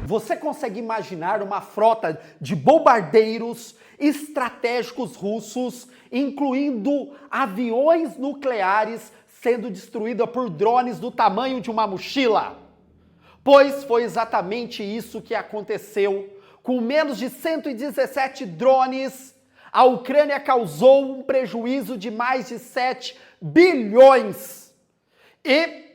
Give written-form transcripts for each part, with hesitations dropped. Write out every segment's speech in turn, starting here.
Você consegue imaginar uma frota de bombardeiros estratégicos russos, incluindo aviões nucleares, sendo destruída por drones do tamanho de uma mochila? Pois foi exatamente isso que aconteceu. Com menos de 117 drones, a Ucrânia causou um prejuízo de mais de 7 bilhões e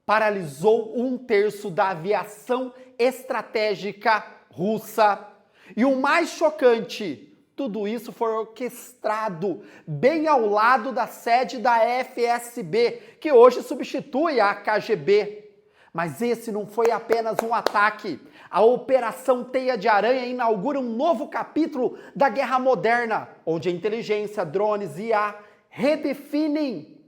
paralisou 1/3 da aviação estratégica russa. E o mais chocante, tudo isso foi orquestrado bem ao lado da sede da FSB, que hoje substitui a KGB. Mas esse não foi apenas um ataque. A Operação Teia de Aranha inaugura um novo capítulo da Guerra Moderna, onde a inteligência, drones e IA redefinem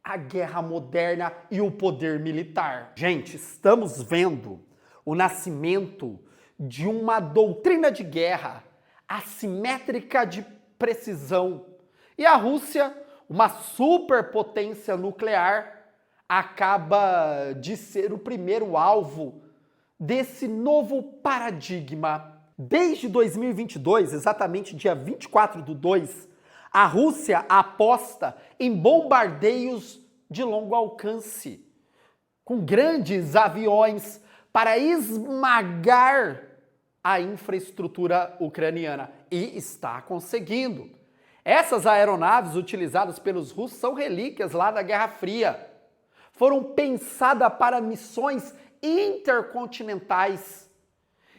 a guerra moderna e o poder militar. Gente, estamos vendo o nascimento de uma doutrina de guerra assimétrica de precisão. E a Rússia, uma superpotência nuclear, acaba de ser o primeiro alvo desse novo paradigma. Desde 2022, exatamente dia 24/2, a Rússia aposta em bombardeios de longo alcance, com grandes aviões para esmagar a infraestrutura ucraniana. E está conseguindo. Essas aeronaves utilizadas pelos russos são relíquias lá da Guerra Fria. Foram pensadas para missões intercontinentais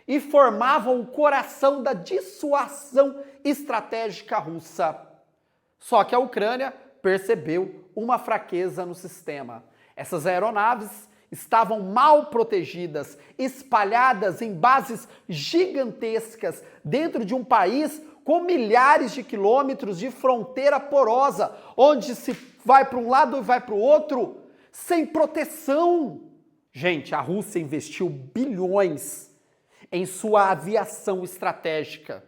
e formavam o coração da dissuasão estratégica russa. Só que a Ucrânia percebeu uma fraqueza no sistema. Essas aeronaves estavam mal protegidas, espalhadas em bases gigantescas dentro de um país com milhares de quilômetros de fronteira porosa, onde se vai para um lado e vai para o outro sem proteção. Gente, a Rússia investiu bilhões em sua aviação estratégica,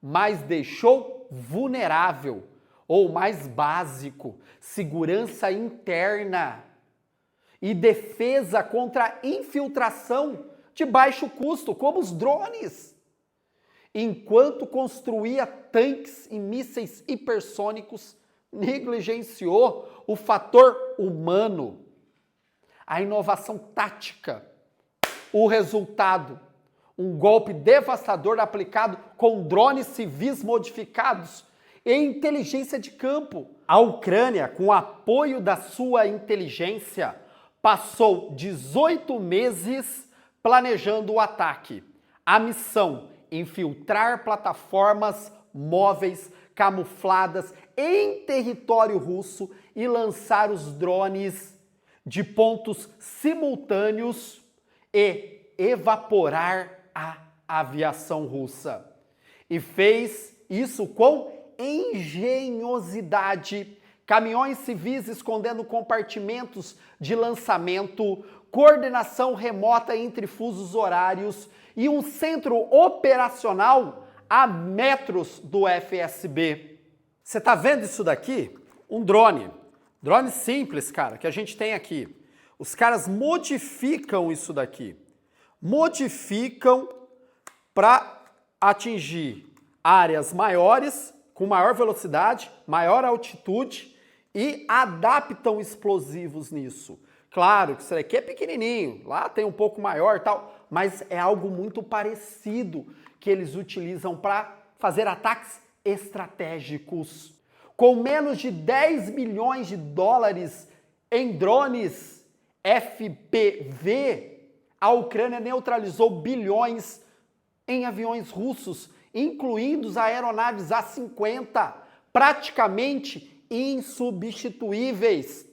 mas deixou vulnerável, ou mais básico, segurança interna e defesa contra infiltração de baixo custo, como os drones, enquanto construía tanques e mísseis hipersônicos, negligenciou o fator humano, a inovação tática, o resultado, um golpe devastador aplicado com drones civis modificados e inteligência de campo. A Ucrânia, com o apoio da sua inteligência, passou 18 meses planejando o ataque. A missão: infiltrar plataformas móveis camufladas em território russo e lançar os drones de pontos simultâneos e evaporar a aviação russa. E fez isso com engenhosidade. Caminhões civis escondendo compartimentos de lançamento, coordenação remota entre fusos horários e um centro operacional a metros do FSB. Você tá vendo isso daqui? Um drone. Drone simples, cara, que a gente tem aqui. Os caras modificam isso daqui. Modificam para atingir áreas maiores, com maior velocidade, maior altitude e adaptam explosivos nisso. Claro que isso daqui é pequenininho, lá tem um pouco maior e tal, mas é algo muito parecido que eles utilizam para fazer ataques estratégicos. Com menos de 10 milhões de dólares em drones FPV, a Ucrânia neutralizou bilhões em aviões russos, incluindo as aeronaves A-50, praticamente insubstituíveis.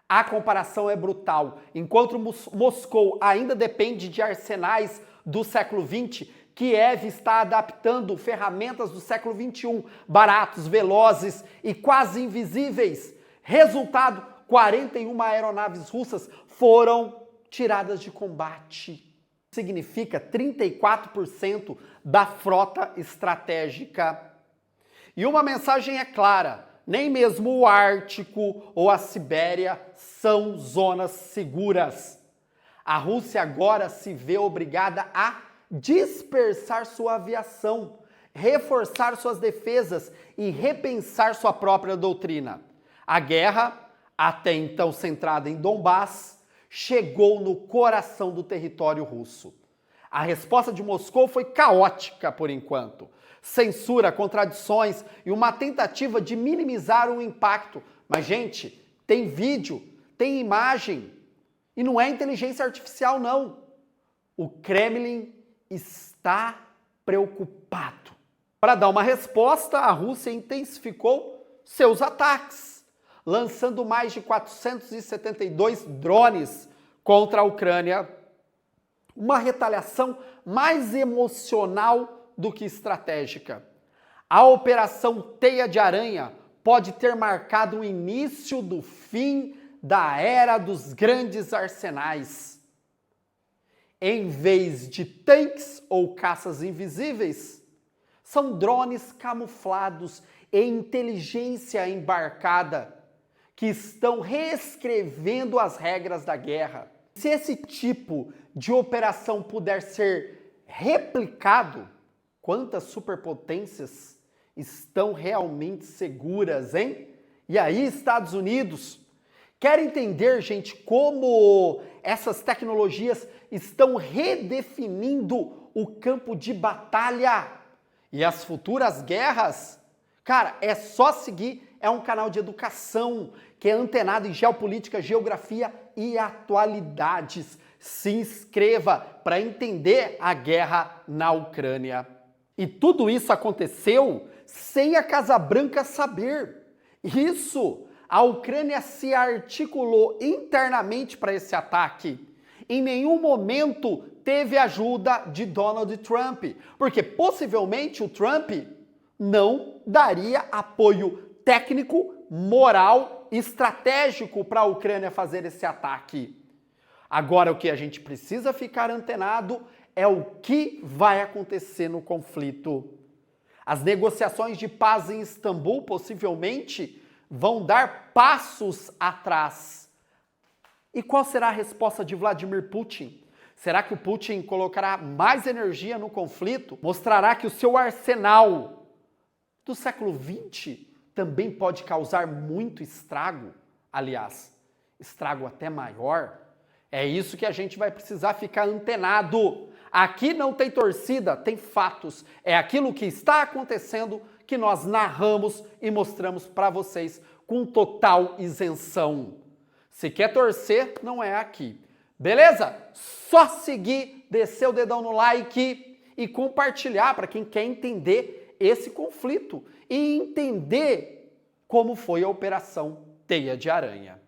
A comparação é brutal. Enquanto Moscou ainda depende de arsenais do século XX, Kiev está adaptando ferramentas do século XXI, baratos, velozes e quase invisíveis. Resultado, 41 aeronaves russas foram tiradas de combate. Significa 34% da frota estratégica. E uma mensagem é clara: nem mesmo o Ártico ou a Sibéria são zonas seguras. A Rússia agora se vê obrigada a dispersar sua aviação, reforçar suas defesas e repensar sua própria doutrina. A guerra, até então centrada em Donbass, chegou no coração do território russo. A resposta de Moscou foi caótica por enquanto. Censura, contradições e uma tentativa de minimizar o impacto. Mas, gente, tem vídeo, tem imagem e não é inteligência artificial, não. O Kremlin está preocupado. Para dar uma resposta, a Rússia intensificou seus ataques, lançando mais de 472 drones contra a Ucrânia. Uma retaliação mais emocional do que estratégica. A Operação Teia de Aranha pode ter marcado o início do fim da era dos grandes arsenais. Em vez de tanques ou caças invisíveis, são drones camuflados e inteligência embarcada que estão reescrevendo as regras da guerra. Se esse tipo de operação puder ser replicado, quantas superpotências estão realmente seguras, hein? E aí, Estados Unidos? Quer entender, gente, como essas tecnologias estão redefinindo o campo de batalha e as futuras guerras? Cara, é só seguir, é um canal de educação que é antenado em geopolítica, geografia e atualidades. Se inscreva para entender a guerra na Ucrânia. E tudo isso aconteceu sem a Casa Branca saber. Isso, a Ucrânia se articulou internamente para esse ataque. Em nenhum momento teve ajuda de Donald Trump, porque possivelmente o Trump não daria apoio técnico, moral, estratégico para a Ucrânia fazer esse ataque. Agora, o que a gente precisa ficar antenado é o que vai acontecer no conflito. As negociações de paz em Istambul possivelmente vão dar passos atrás. E qual será a resposta de Vladimir Putin? Será que o Putin colocará mais energia no conflito? Mostrará que o seu arsenal do século XX também pode causar muito estrago? Aliás, estrago até maior? É isso que a gente vai precisar ficar antenado. Aqui não tem torcida, tem fatos. É aquilo que está acontecendo que nós narramos e mostramos para vocês com total isenção. Se quer torcer, não é aqui. Beleza? Só seguir, descer o dedão no like e compartilhar para quem quer entender esse conflito e entender como foi a Operação Teia de Aranha.